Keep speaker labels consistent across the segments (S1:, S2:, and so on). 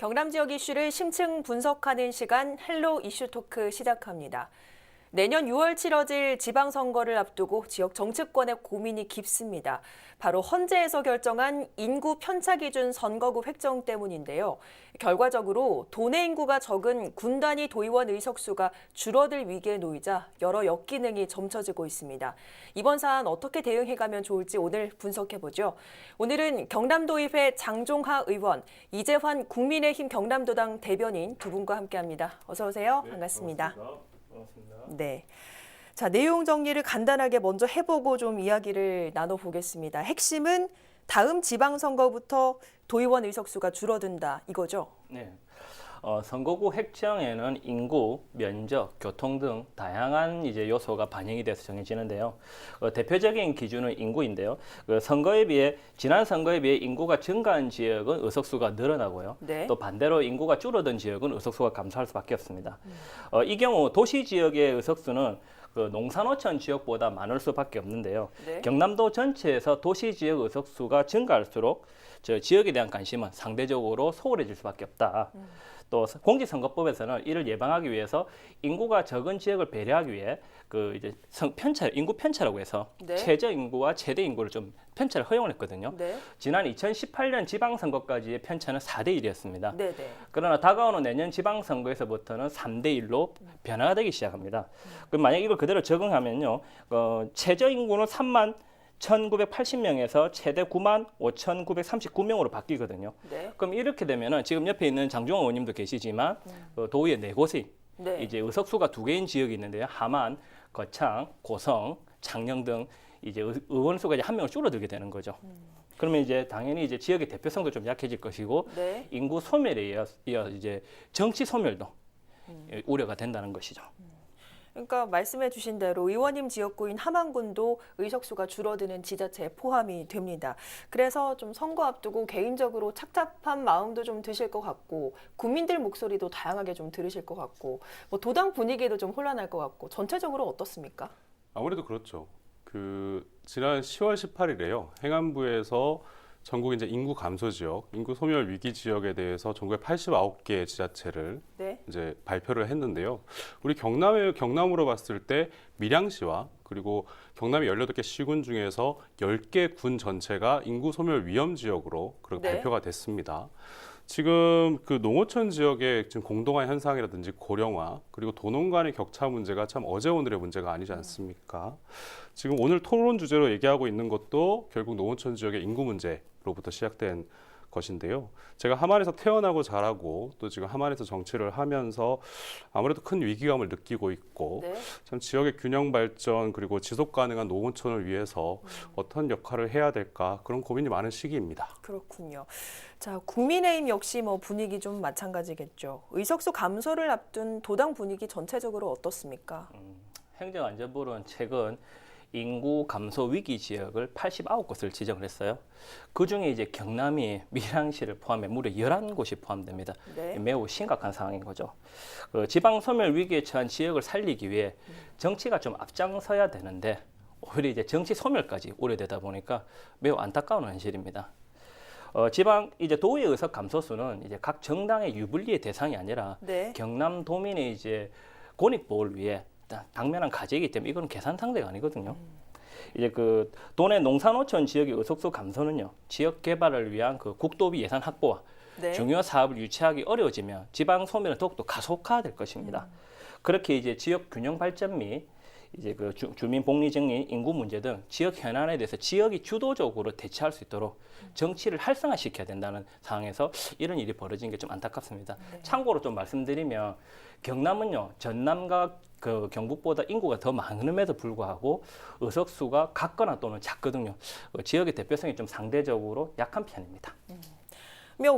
S1: 경남 지역 이슈를 심층 분석하는 시간 헬로 이슈 토크 시작합니다. 내년 6월 치러질 지방선거를 앞두고 지역 정치권의 고민이 깊습니다. 바로 헌재에서 결정한 인구 편차 기준 선거구 획정 때문인데요. 결과적으로 도내 인구가 적은 군 단위 도의원 의석수가 줄어들 위기에 놓이자 여러 역기능이 점쳐지고 있습니다. 이번 사안 어떻게 대응해가면 좋을지 오늘 분석해보죠. 오늘은 경남도의회 장종하 의원, 이재환 국민의힘 경남도당 대변인 두 분과 함께합니다. 어서 오세요.
S2: 네,
S1: 반갑습니다.
S2: 반갑습니다.
S1: 네. 자, 내용 정리를 간단하게 먼저 해보고 좀 이야기를 나눠보겠습니다. 핵심은 다음 지방선거부터 도의원 의석수가 줄어든다 이거죠?
S2: 네. 선거구 획정에는 인구, 면적, 교통 등 다양한 요소가 반영이 돼서 정해지는데요. 대표적인 기준은 인구인데요. 지난 선거에 비해 인구가 증가한 지역은 의석수가 늘어나고요.
S1: 네.
S2: 또 반대로 인구가 줄어든 지역은 의석수가 감소할 수밖에 없습니다. 이 경우 도시 지역의 의석수는 농산어촌 지역보다 많을 수밖에 없는데요.
S1: 네.
S2: 경남도 전체에서 도시 지역 의석수가 증가할수록 지역에 대한 관심은 상대적으로 소홀해질 수밖에 없다. 또 공직선거법에서는 이를 예방하기 위해서 인구가 적은 지역을 배려하기 위해 인구 편차라고 해서
S1: 네.
S2: 최저 인구와 최대 인구를 좀 편차를 허용을 했거든요.
S1: 네.
S2: 지난 2018년 지방선거까지의 편차는 4대 1이었습니다.
S1: 네, 네.
S2: 그러나 다가오는 내년 지방선거에서부터는 3대 1로 변화가 되기 시작합니다. 그럼 만약 이걸 그대로 적응하면요, 최저 인구는 3만 1,980명에서 최대 9만 5,939명으로 바뀌거든요.
S1: 네.
S2: 그럼 이렇게 되면은 지금 옆에 있는 장종원 의원님도 계시지만 도의회 4곳이
S1: 네.
S2: 이제 의석수가 2개인 지역이 있는데요. 함안, 거창, 고성, 창녕 등 이제 의원 수가 이제 한 명을 줄어들게 되는 거죠. 그러면 이제 당연히 이제 지역의 대표성도 좀 약해질 것이고
S1: 네.
S2: 인구 소멸에 이어 이제 정치 소멸도 우려가 된다는 것이죠.
S1: 그러니까 말씀해 주신 대로 의원님 지역구인 함안군도 의석수가 줄어드는 지자체에 포함이 됩니다. 그래서 좀 선거 앞두고 개인적으로 착잡한 마음도 좀 드실 것 같고 국민들 목소리도 다양하게 좀 들으실 것 같고 뭐 도당 분위기도 좀 혼란할 것 같고 전체적으로 어떻습니까?
S3: 아무래도 그렇죠. 지난 10월 18일에요. 행안부에서 전국 이제 인구 감소 지역, 인구 소멸 위기 지역에 대해서 전국에 89개 지자체를
S1: 네.
S3: 이제 발표를 했는데요. 우리 경남으로 봤을 때 밀양시와 그리고 경남의 18개 시군 중에서 10개 군 전체가 인구 소멸 위험 지역으로 그렇게
S1: 네.
S3: 발표가 됐습니다. 지금 농어촌 지역의 지금 공동화 현상이라든지 고령화 그리고 도농 간의 격차 문제가 참 어제 오늘의 문제가 아니지 않습니까? 지금 오늘 토론 주제로 얘기하고 있는 것도 결국 농어촌 지역의 인구 문제로부터 시작된 것인데요. 제가 함안에서 태어나고 자라고 또 지금 함안에서 정치를 하면서 아무래도 큰 위기감을 느끼고 있고
S1: 네.
S3: 참 지역의 균형 발전 그리고 지속 가능한 농어촌을 위해서 어떤 역할을 해야 될까 그런 고민이 많은 시기입니다.
S1: 그렇군요. 자, 국민의힘 역시 뭐 분위기 좀 마찬가지겠죠. 의석수 감소를 앞둔 도당 분위기 전체적으로 어떻습니까?
S2: 행정안전부는 최근 인구 감소 위기 지역을 89곳을 지정을 했어요. 그중에 이제 경남이 밀양시를 포함해 무려 11곳이 포함됩니다.
S1: 네.
S2: 매우 심각한 상황인 거죠. 지방 소멸 위기에 처한 지역을 살리기 위해 정치가 좀 앞장서야 되는데 오히려 이제 정치 소멸까지 우려되다 보니까 매우 안타까운 현실입니다. 지방 이제 도의 의석 감소수는 이제 각 정당의 유불리의 대상이 아니라
S1: 네.
S2: 경남도민의 이제 권익 보호를 위해 당면한 과제이기 때문에 이건 계산 상대가 아니거든요. 이제 도내 농산어촌 지역의 의석수 감소는요, 지역 개발을 위한 국도비 예산 확보와
S1: 네.
S2: 중요 사업을 유치하기 어려워지면 지방 소멸은 더욱더 가속화될 것입니다. 그렇게 이제 지역 균형 발전 및 이제 주민 복리 증리, 인구 문제 등 지역 현안에 대해서 지역이 주도적으로 대처할 수 있도록 정치를 활성화시켜야 된다는 상황에서 이런 일이 벌어진 게 좀 안타깝습니다.
S1: 네.
S2: 참고로 좀 말씀드리면 경남은요, 전남과 경북보다 인구가 더 많음에도 불구하고 의석수가 같거나 또는 작거든요. 지역의 대표성이 좀 상대적으로 약한 편입니다.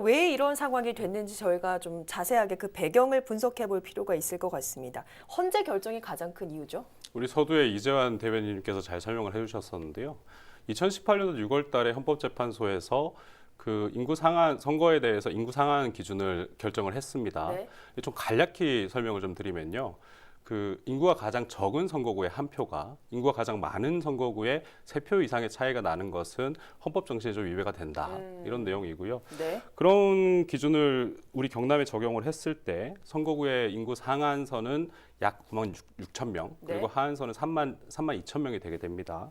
S1: 왜 이런 상황이 됐는지 저희가 좀 자세하게 그 배경을 분석해 볼 필요가 있을 것 같습니다. 헌재 결정이 가장 큰 이유죠?
S3: 우리 서두에 이재환 대변인님께서 잘 설명을 해주셨었는데요. 2018년도 6월 달에 헌법재판소에서 인구 상한 선거에 대해서 인구 상한 기준을 결정을 했습니다.
S1: 네.
S3: 좀 간략히 설명을 좀 드리면요. 그 인구가 가장 적은 선거구의 한 표가 인구가 가장 많은 선거구의 3표 이상의 차이가 나는 것은 헌법 정신에 좀 위배가 된다. 이런 내용이고요.
S1: 네.
S3: 그런 기준을 우리 경남에 적용을 했을 때 선거구의 인구 상한선은 약 9만 6천 명, 그리고
S1: 네.
S3: 하한선은 3만 2천 명이 되게 됩니다.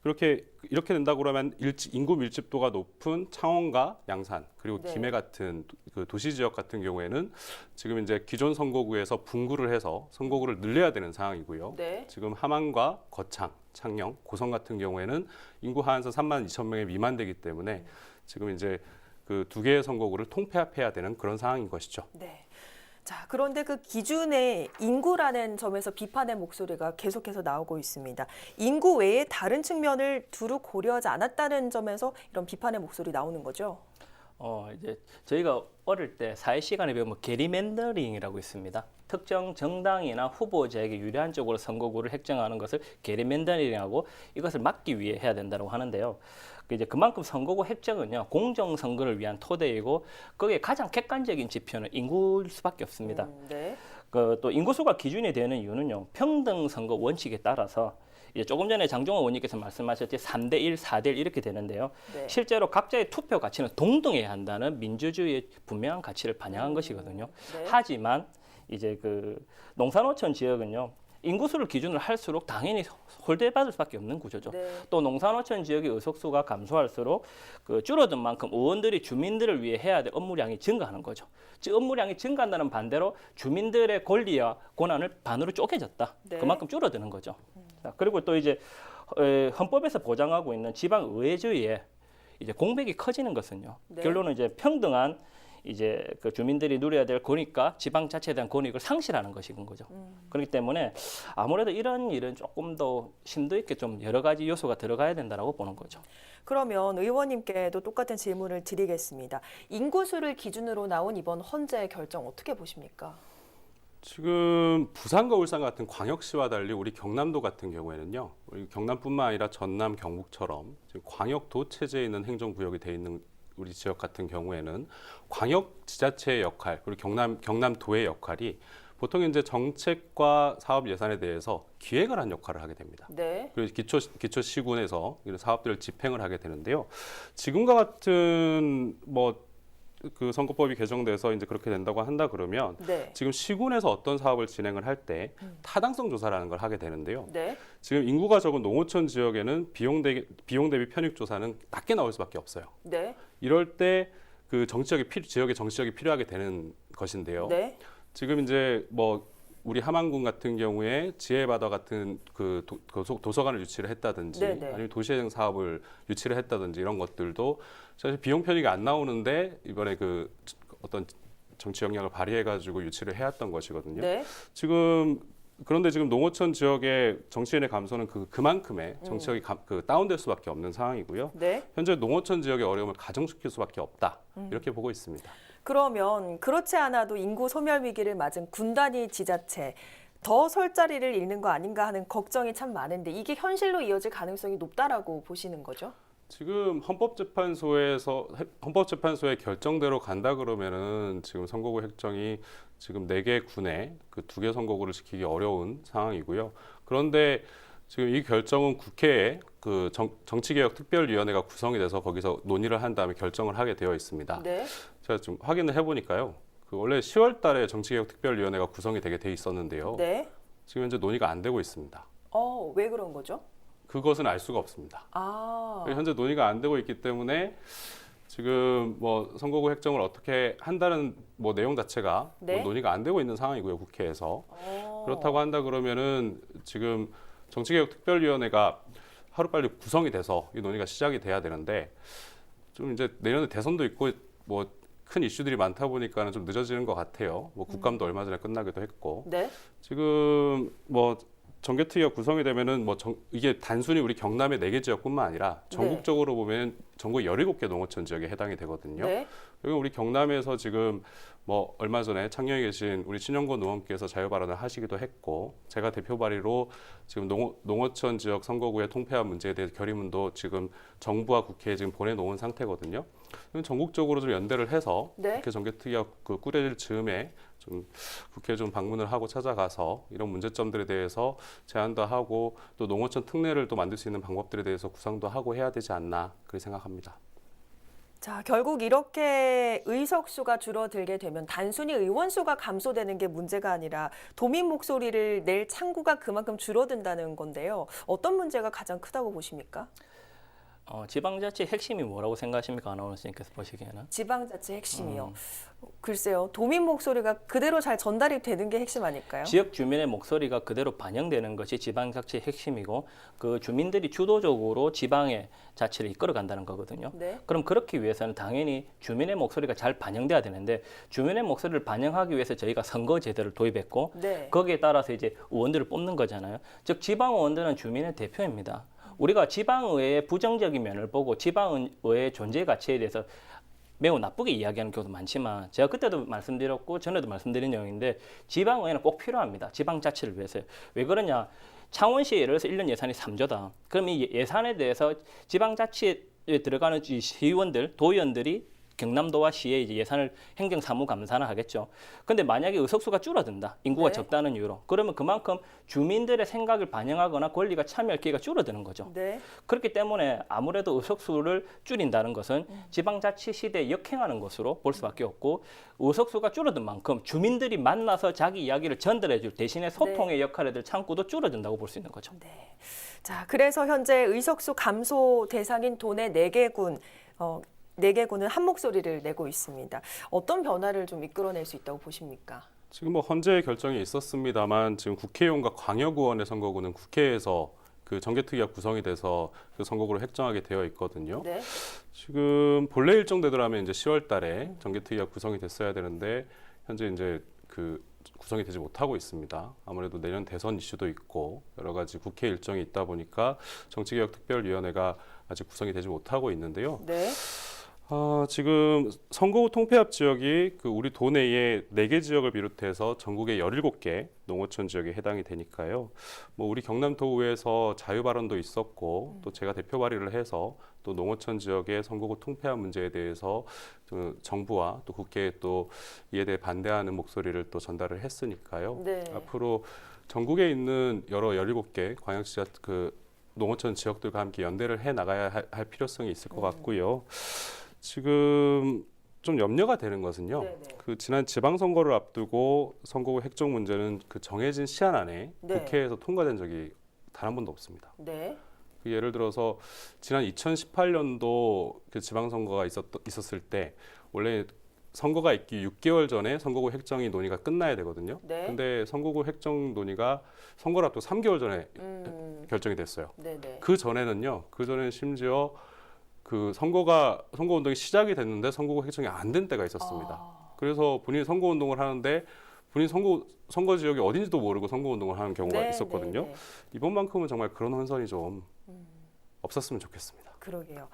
S3: 이렇게 된다고 그러면 인구 밀집도가 높은 창원과 양산 그리고
S1: 네.
S3: 김해 같은 그 도시 지역 같은 경우에는 지금 이제 기존 선거구에서 분구를 해서 선거구를 늘려야 되는 상황이고요.
S1: 네.
S3: 지금 함안과 거창, 창녕, 고성 같은 경우에는 인구 하한선 3만 2천 명에 미만되기 때문에 지금 이제 그 두 개의 선거구를 통폐합해야 되는 그런 상황인 것이죠.
S1: 네. 자, 그런데 그 기준에 인구라는 점에서 비판의 목소리가 계속해서 나오고 있습니다. 인구 외에 다른 측면을 두루 고려하지 않았다는 점에서 이런 비판의 목소리 나오는 거죠.
S2: 이제 저희가 어릴 때 사회 시간에 배우면 게리맨더링이라고 있습니다. 특정 정당이나 후보자에게 유리한 쪽으로 선거구를 획정하는 것을 게리맨더링하고 이것을 막기 위해 해야 된다고 하는데요. 이제 그만큼 선거구 획정은요 공정 선거를 위한 토대이고 거기에 가장 객관적인 지표는 인구일 수밖에 없습니다.
S1: 네.
S2: 또 인구수가 기준이 되는 이유는요 평등 선거 원칙에 따라서 이제 조금 전에 장종원 의원님께서 말씀하셨듯이 3대1, 4대1 이렇게 되는데요.
S1: 네.
S2: 실제로 각자의 투표 가치는 동등해야 한다는 민주주의의 분명한 가치를 반영한 것이거든요.
S1: 네.
S2: 하지만 이제 그 농산어촌 지역은요. 인구수를 기준으로 할수록 당연히 홀대받을 수밖에 없는 구조죠.
S1: 네.
S2: 또 농산어촌 지역의 의석수가 감소할수록 그 줄어든 만큼 의원들이 주민들을 위해 해야 될 업무량이 증가하는 거죠. 즉 업무량이 증가한다는 반대로 주민들의 권리와 권한을 반으로 쪼개졌다.
S1: 네.
S2: 그만큼 줄어드는 거죠. 자, 그리고 또 이제 헌법에서 보장하고 있는 지방 의회주의에 이제 공백이 커지는 것은요.
S1: 네.
S2: 결론은 이제 평등한 이제 그 주민들이 누려야 될 권익과 지방자치에 대한 권익을 상실하는 것인 거죠. 그렇기 때문에 아무래도 이런 일은 조금 더 심도 있게 좀 여러 가지 요소가 들어가야 된다라고 보는 거죠.
S1: 그러면 의원님께도 똑같은 질문을 드리겠습니다. 인구수를 기준으로 나온 이번 헌재 결정 어떻게 보십니까?
S3: 지금 부산과 울산 같은 광역시와 달리 우리 경남도 같은 경우에는요. 우리 경남뿐만 아니라 전남, 경북처럼 지금 광역도 체제에 있는 행정구역이 돼 있는 우리 지역 같은 경우에는 광역 지자체의 역할 그리고 경남도의 역할이 보통 이제 정책과 사업 예산에 대해서 기획을 한 역할을 하게 됩니다.
S1: 네.
S3: 그리고 기초 시군에서 이런 사업들을 집행을 하게 되는데요. 지금과 같은 그 선거법이 개정돼서 이제 그렇게 된다고 한다 그러면
S1: 네.
S3: 지금 시군에서 어떤 사업을 진행을 할 때 타당성 조사라는 걸 하게 되는데요.
S1: 네.
S3: 지금 인구가 적은 농어촌 지역에는 비용 대비 편익 조사는 낮게 나올 수밖에 없어요.
S1: 네.
S3: 이럴 때 그 지역의 정치력이 필요하게 되는 것인데요.
S1: 네.
S3: 지금 이제 우리 함안군 같은 경우에 지혜바다 같은 그 도서관을 유치를 했다든지
S1: 네네.
S3: 아니면 도시재생 사업을 유치를 했다든지 이런 것들도 사실 비용 편익이 안 나오는데 이번에 그 어떤 정치 영향을 발휘해가지고 유치를 해왔던 것이거든요.
S1: 네.
S3: 그런데 지금 농어촌 지역의 정치인의 감소는 그만큼의 정치력이 다운될 수밖에 없는 상황이고요.
S1: 네.
S3: 현재 농어촌 지역의 어려움을 가중시킬 수밖에 없다. 이렇게 보고 있습니다.
S1: 그러면 그렇지 않아도 인구 소멸 위기를 맞은 군 단위 지자체 더 설 자리를 잃는 거 아닌가 하는 걱정이 참 많은데 이게 현실로 이어질 가능성이 높다라고 보시는 거죠?
S3: 지금 헌법재판소의 결정대로 간다 그러면은 지금 선거구 획정이 지금 4개 군에 그 2개 선거구를 지키기 어려운 상황이고요. 그런데 지금 이 결정은 국회에 그 정치개혁특별위원회가 구성이 돼서 거기서 논의를 한 다음에 결정을 하게 되어 있습니다.
S1: 네.
S3: 제가 좀 확인을 해보니까요. 그 원래 10월 달에 정치개혁특별위원회가 구성이 되게 돼 있었는데요.
S1: 네.
S3: 지금 현재 논의가 안 되고 있습니다.
S1: 왜 그런 거죠?
S3: 그것은 알 수가 없습니다. 현재 논의가 안 되고 있기 때문에 지금 선거구 획정을 어떻게 한다는 내용 자체가
S1: 네.
S3: 논의가 안 되고 있는 상황이고요, 국회에서. 그렇다고 한다 그러면은 지금 정치개혁특별위원회가 하루빨리 구성이 돼서 이 논의가 시작이 돼야 되는데 좀 이제 내년에 대선도 있고 큰 이슈들이 많다 보니까는 좀 늦어지는 것 같아요. 국감도 얼마 전에 끝나기도 했고.
S1: 네.
S3: 지금 정개특위가 구성이 되면은 이게 단순히 우리 경남의 4개 지역뿐만 아니라 전국적으로 보면 전국 17개 농어촌 지역에 해당이 되거든요.
S1: 네.
S3: 그리고 우리 경남에서 지금 뭐 얼마 전에 창녕에 계신 우리 신영권 의원께서 자유 발언을 하시기도 했고, 제가 대표 발의로 지금 농어촌 지역 선거구의 통폐합 문제에 대해서 결의문도 지금 정부와 국회에 지금 보내놓은 상태거든요. 전국적으로 좀 연대를 해서
S1: 네.
S3: 국회 정개특위가 그 꾸려질 즈음에 좀 국회에 좀 방문을 하고 찾아가서 이런 문제점들에 대해서 제안도 하고 또 농어촌 특례를 또 만들 수 있는 방법들에 대해서 구상도 하고 해야 되지 않나 그렇게 생각합니다.
S1: 자, 결국 이렇게 의석수가 줄어들게 되면 단순히 의원 수가 감소되는 게 문제가 아니라 도민 목소리를 낼 창구가 그만큼 줄어든다는 건데요. 어떤 문제가 가장 크다고 보십니까?
S2: 지방자치 핵심이 뭐라고 생각하십니까, 아나운서님께서 보시기에는?
S1: 지방자치 핵심이요. 글쎄요. 도민 목소리가 그대로 잘 전달이 되는 게 핵심 아닐까요?
S2: 지역 주민의 목소리가 그대로 반영되는 것이 지방자치의 핵심이고, 그 주민들이 주도적으로 지방의 자치를 이끌어간다는 거거든요.
S1: 네.
S2: 그럼 그렇기 위해서는 당연히 주민의 목소리가 잘 반영돼야 되는데, 주민의 목소리를 반영하기 위해서 저희가 선거제도를 도입했고,
S1: 네.
S2: 거기에 따라서 이제 의원들을 뽑는 거잖아요. 즉 지방의원들은 주민의 대표입니다. 우리가 지방의회의 부정적인 면을 보고 지방의회의 존재 가치에 대해서 매우 나쁘게 이야기하는 경우도 많지만, 제가 그때도 말씀드렸고 전에도 말씀드린 내용인데, 지방의회는 꼭 필요합니다. 지방자치를 위해서요. 왜 그러냐? 창원시에 예를 들어서 1년 예산이 3조다. 그럼 이 예산에 대해서 지방자치에 들어가는 이 시의원들, 도의원들이 경남도와 시의 이제 예산을 행정사무감사나 하겠죠. 근데 만약에 의석수가 줄어든다. 인구가
S1: 네.
S2: 적다는 이유로. 그러면 그만큼 주민들의 생각을 반영하거나 권리가 참여할 기회가 줄어드는 거죠.
S1: 네.
S2: 그렇기 때문에 아무래도 의석수를 줄인다는 것은 지방자치 시대에 역행하는 것으로 볼 수밖에 없고, 의석수가 줄어든 만큼 주민들이 만나서 자기 이야기를 전달해 줄 대신에 소통의 역할에 들 창구도 줄어든다고 볼 수 있는 거죠.
S1: 네. 자, 그래서 현재 의석수 감소 대상인 도내 4개군, 4개군은 한 목소리를 내고 있습니다. 어떤 변화를 좀 이끌어낼 수 있다고 보십니까?
S3: 지금 뭐 헌재 결정이 있었습니다만 지금 국회의원과 광역의원의 선거구는 국회에서 그 정개특위가 구성이 돼서 그 선거구를 획정하게 되어 있거든요.
S1: 네.
S3: 지금 본래 일정되더라면 이제 10월 달에 정개특위가 구성이 됐어야 되는데 현재 이제 그 구성이 되지 못하고 있습니다. 아무래도 내년 대선 이슈도 있고 여러 가지 국회 일정이 있다 보니까 정치개혁특별위원회가 아직 구성이 되지 못하고 있는데요.
S1: 네.
S3: 지금 선거구 통폐합 지역이 그 우리 도내에 4개 지역을 비롯해서 전국의 17개 농어촌 지역에 해당이 되니까요. 뭐 우리 경남도의회에서 자유 발언도 있었고 또 제가 대표 발의를 해서 또 농어촌 지역의 선거구 통폐합 문제에 대해서 정부와 또 국회에 또 이에 대해 반대하는 목소리를 또 전달을 했으니까요.
S1: 네.
S3: 앞으로 전국에 있는 여러 17개 광역시와 그 농어촌 지역들과 함께 연대를 해 나가야 할 필요성이 있을 것 같고요. 지금 좀 염려가 되는 것은요.
S1: 네네.
S3: 그 지난 지방선거를 앞두고 선거구 획정 문제는 그 정해진 시한 안에
S1: 네.
S3: 국회에서 통과된 적이 단 한 번도 없습니다.
S1: 네.
S3: 그 예를 들어서 지난 2018년도 그 지방선거가 있었을 때 원래 선거가 있기 6개월 전에 선거구 획정이 논의가 끝나야 되거든요.
S1: 네.
S3: 근데 선거구 획정 논의가 선거를 앞두고 3개월 전에 결정이 됐어요.
S1: 네네.
S3: 그 전에는요. 그 전에는 심지어 그 선거 운동이 시작이 됐는데 선거구 획정이 안 된 때가 있었습니다. 그래서 본인이 선거 운동을 하는데 본인 선거 지역이 어딘지도 모르고 선거 운동을 하는 경우가
S1: 네,
S3: 있었거든요.
S1: 네, 네.
S3: 이번만큼은 정말 그런 혼선이 좀 없었으면 좋겠습니다.
S1: 그러게요.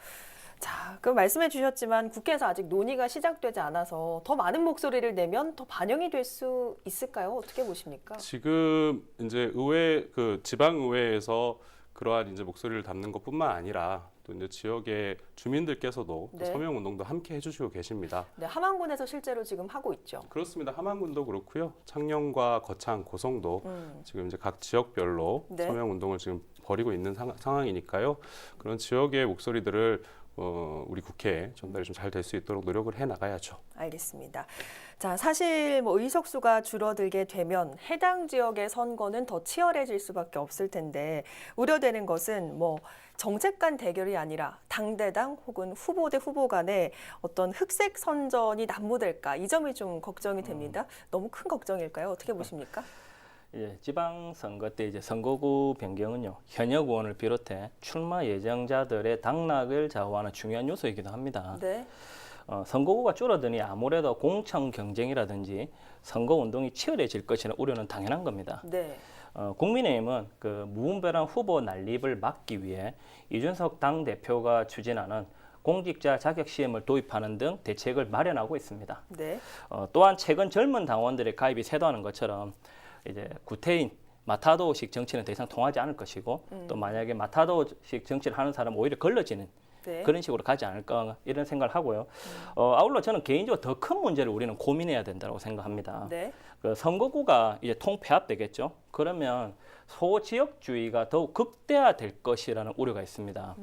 S1: 자, 그 말씀해 주셨지만 국회에서 아직 논의가 시작되지 않아서 더 많은 목소리를 내면 더 반영이 될 수 있을까요? 어떻게 보십니까?
S3: 지금 이제 지방 의회에서 그러한 이제 목소리를 담는 것뿐만 아니라 또 이제 지역의 주민들께서도
S1: 네.
S3: 또 서명 운동도 함께 해주시고 계십니다.
S1: 네, 함안군에서 실제로 지금 하고 있죠.
S3: 그렇습니다. 함안군도 그렇고요. 창녕과 거창, 고성도 지금 이제 각 지역별로
S1: 네.
S3: 서명 운동을 지금 벌이고 있는 상황이니까요. 그런 지역의 목소리들을 우리 국회에 전달이 좀 잘 될 수 있도록 노력을 해 나가야죠.
S1: 알겠습니다. 자, 사실 뭐 의석수가 줄어들게 되면 해당 지역의 선거는 더 치열해질 수밖에 없을 텐데 우려되는 것은 뭐 정책 간 대결이 아니라 당대당 혹은 후보 대 후보 간의 어떤 흑색 선전이 난무될까 이 점이 좀 걱정이 됩니다. 너무 큰 걱정일까요? 어떻게 보십니까?
S2: 지방선거 때 이제 선거구 변경은요, 현역 의원을 비롯해 출마 예정자들의 당락을 좌우하는 중요한 요소이기도 합니다.
S1: 네.
S2: 선거구가 줄어드니 아무래도 공천 경쟁이라든지 선거 운동이 치열해질 것이라는 우려는 당연한 겁니다.
S1: 네.
S2: 국민의힘은 그 무분별한 후보 난립을 막기 위해 이준석 당대표가 추진하는 공직자 자격 시험을 도입하는 등 대책을 마련하고 있습니다.
S1: 네.
S2: 또한 최근 젊은 당원들의 가입이 쇄도하는 것처럼 이제 구태인 마타도식 정치는 더 이상 통하지 않을 것이고 또 만약에 마타도식 정치를 하는 사람은 오히려 걸러지는
S1: 네.
S2: 그런 식으로 가지 않을까 이런 생각을 하고요. 아울러 저는 개인적으로 더 큰 문제를 우리는 고민해야 된다고 생각합니다.
S1: 네.
S2: 그 선거구가 이제 통폐합되겠죠. 그러면 소지역주의가 더욱 극대화될 것이라는 우려가 있습니다.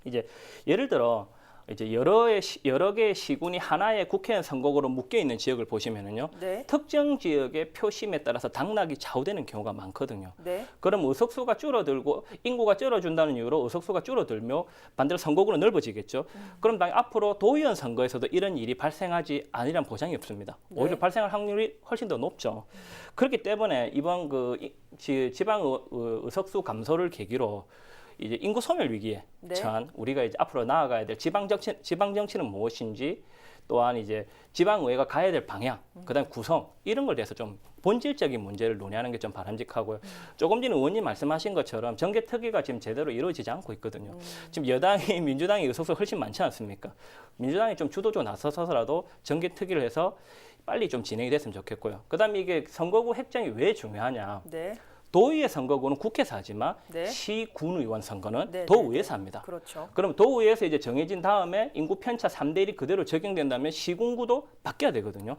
S2: 이제 예를 들어 이제 여러 개의 시군이 하나의 국회의원 선거구로 묶여 있는 지역을 보시면은요.
S1: 네.
S2: 특정 지역의 표심에 따라서 당락이 좌우되는 경우가 많거든요.
S1: 네.
S2: 그럼 의석수가 줄어들고 인구가 줄어준다는 이유로 의석수가 줄어들며 반대로 선거구는 넓어지겠죠. 그럼 당연히 앞으로 도의원 선거에서도 이런 일이 발생하지 않으리란 보장이 없습니다.
S1: 네.
S2: 오히려 발생할 확률이 훨씬 더 높죠. 그렇기 때문에 이번 지방 의석수 감소를 계기로 이제 인구 소멸 위기에
S1: 네.
S2: 처한 우리가 이제 앞으로 나아가야 될 지방 정치는 무엇인지 또한 이제 지방의회가 가야 될 방향, 그다음 구성 이런 걸 대해서 좀 본질적인 문제를 논의하는 게 좀 바람직하고요. 조금 전에 의원님 말씀하신 것처럼 정계특위가 지금 제대로 이루어지지 않고 있거든요. 지금 여당이 민주당이 의석수가 훨씬 많지 않습니까? 민주당이 좀 주도적으로 나서서라도 정계특위를 해서 빨리 좀 진행이 됐으면 좋겠고요. 그다음에 이게 선거구 획정이 왜 중요하냐?
S1: 네.
S2: 도의회 선거구는 국회에서 하지만
S1: 네.
S2: 시군의원 선거는
S1: 네,
S2: 도의회에서 합니다.
S1: 그렇죠.
S2: 그럼 도의회에서 이제 정해진 다음에 인구 편차 3대 1이 그대로 적용된다면 시군구도 바뀌어야 되거든요.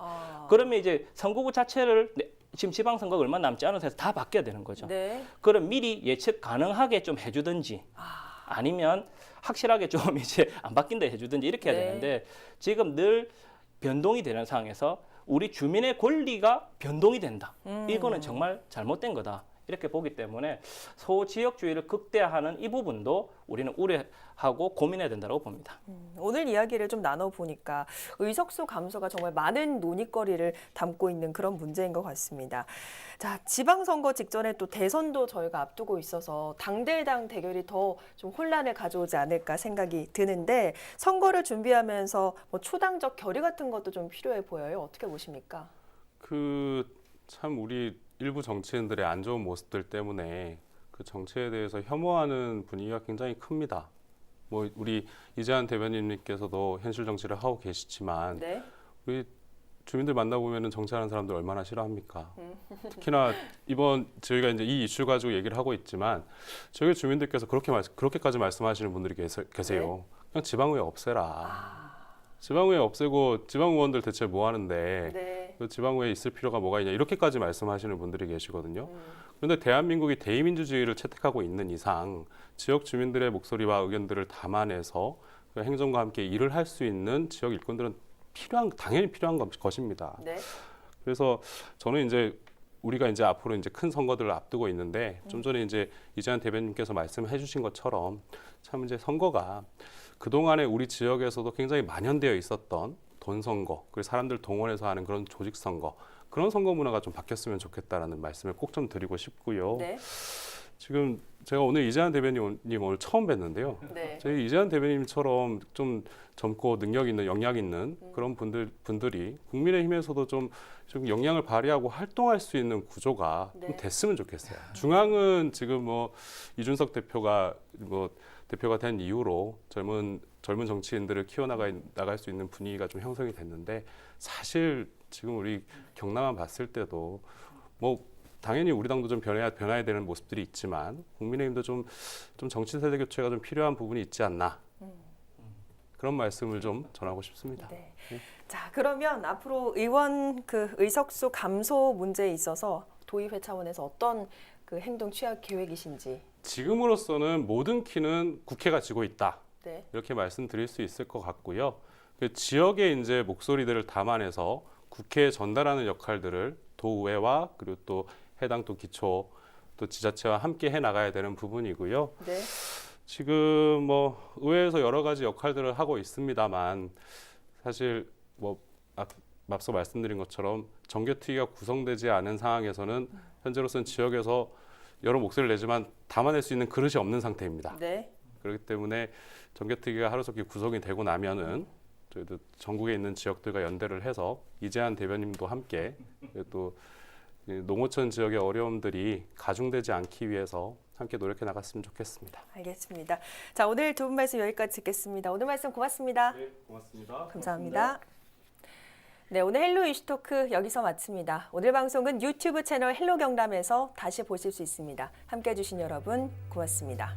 S2: 그러면 이제 선거구 자체를 지금 지방선거가 얼마 남지 않아서 해서 다 바뀌어야 되는 거죠.
S1: 네.
S2: 그럼 미리 예측 가능하게 좀 해주든지 아니면 확실하게 좀 이제 안 바뀐다 해주든지 이렇게 해야
S1: 네.
S2: 되는데 지금 늘 변동이 되는 상황에서 우리 주민의 권리가 변동이 된다. 이거는 정말 잘못된 거다. 이렇게 보기 때문에 소지역주의를 극대화하는 이 부분도 우리는 우려하고 고민해야 된다고 봅니다.
S1: 오늘 이야기를 좀 나눠보니까 의석수 감소가 정말 많은 논의거리를 담고 있는 그런 문제인 것 같습니다. 자, 지방선거 직전에 또 대선도 저희가 앞두고 있어서 당대당 대결이 더 좀 혼란을 가져오지 않을까 생각이 드는데 선거를 준비하면서 뭐 초당적 결의 같은 것도 좀 필요해 보여요. 어떻게 보십니까?
S3: 참 우리 일부 정치인들의 안 좋은 모습들 때문에 그 정치에 대해서 혐오하는 분위기가 굉장히 큽니다. 뭐 우리 이재한 대변인님께서도 현실 정치를 하고 계시지만
S1: 네.
S3: 우리 주민들 만나보면은 정치하는 사람들 얼마나 싫어합니까? 특히나 이번 저희가 이제 이 이슈 가지고 얘기를 하고 있지만 저희 주민들께서 그렇게까지 말씀하시는 분들이 계세요. 그냥 지방의회 없애라. 지방의회 없애고 지방의원들 대체 뭐 하는데
S1: 네.
S3: 그 지방의회에 있을 필요가 뭐가 있냐 이렇게까지 말씀하시는 분들이 계시거든요. 그런데 대한민국이 대의민주주의를 채택하고 있는 이상 지역 주민들의 목소리와 의견들을 담아내서 그 행정과 함께 일을 할 수 있는 지역 일꾼들은 당연히 필요한 것입니다.
S1: 네.
S3: 그래서 저는 이제 우리가 이제 앞으로 이제 큰 선거들을 앞두고 있는데 좀 전에 이제 이재한 대변인께서 말씀해 주신 것처럼 참 이제 선거가 그동안에 우리 지역에서도 굉장히 만연되어 있었던 돈 선거, 그리고 사람들 동원해서 하는 그런 조직 선거, 그런 선거 문화가 좀 바뀌었으면 좋겠다라는 말씀을 꼭 좀 드리고 싶고요.
S1: 네.
S3: 지금 제가 오늘 이재한 대변인님 오늘 처음 뵀는데요.
S1: 네.
S3: 저희 이재한 대변인처럼 좀 젊고 능력 있는 역량 있는 그런 분들이 국민의힘에서도 좀 역량을 발휘하고 활동할 수 있는 구조가
S1: 네.
S3: 좀 됐으면 좋겠어요. 중앙은 지금 뭐 이준석 대표가 대표가 된 이후로 젊은 정치인들을 키워나갈 수 있는 분위기가 좀 형성이 됐는데 사실 지금 우리 경남만 봤을 때도 뭐 당연히 우리 당도 좀 변화해야 되는 모습들이 있지만 국민의힘도 좀 정치 세대 교체가 좀 필요한 부분이 있지 않나 그런 말씀을 좀 전하고 싶습니다.
S1: 네. 자, 그러면 앞으로 의원 그 의석수 감소 문제에 있어서 도의회 차원에서 어떤 그 행동 취할 계획이신지.
S3: 지금으로서는 모든 키는 국회가 쥐고 있다.
S1: 네.
S3: 이렇게 말씀드릴 수 있을 것 같고요. 그 지역의 이제 목소리들을 담아내서 국회에 전달하는 역할들을 도의회와 그리고 또 해당 또 기초 또 지자체와 함께 해 나가야 되는 부분이고요.
S1: 네.
S3: 지금 뭐 의회에서 여러 가지 역할들을 하고 있습니다만 사실 뭐 앞서 말씀드린 것처럼 정개특위가 구성되지 않은 상황에서는 현재로서는 지역에서 여러 목소리를 내지만 담아낼 수 있는 그릇이 없는 상태입니다.
S1: 네.
S3: 그렇기 때문에 정개특위가 하루속히 구성이 되고 나면은 저희도 전국에 있는 지역들과 연대를 해서 이재한 대변인도 함께 또 농어촌 지역의 어려움들이 가중되지 않기 위해서 함께 노력해 나갔으면 좋겠습니다.
S1: 알겠습니다. 자, 오늘 두 분 말씀 여기까지 듣겠습니다. 오늘 말씀 고맙습니다.
S3: 네, 고맙습니다.
S1: 감사합니다. 네, 오늘 헬로 이슈토크 여기서 마칩니다. 오늘 방송은 유튜브 채널 헬로 경남에서 다시 보실 수 있습니다. 함께해 주신 여러분 고맙습니다.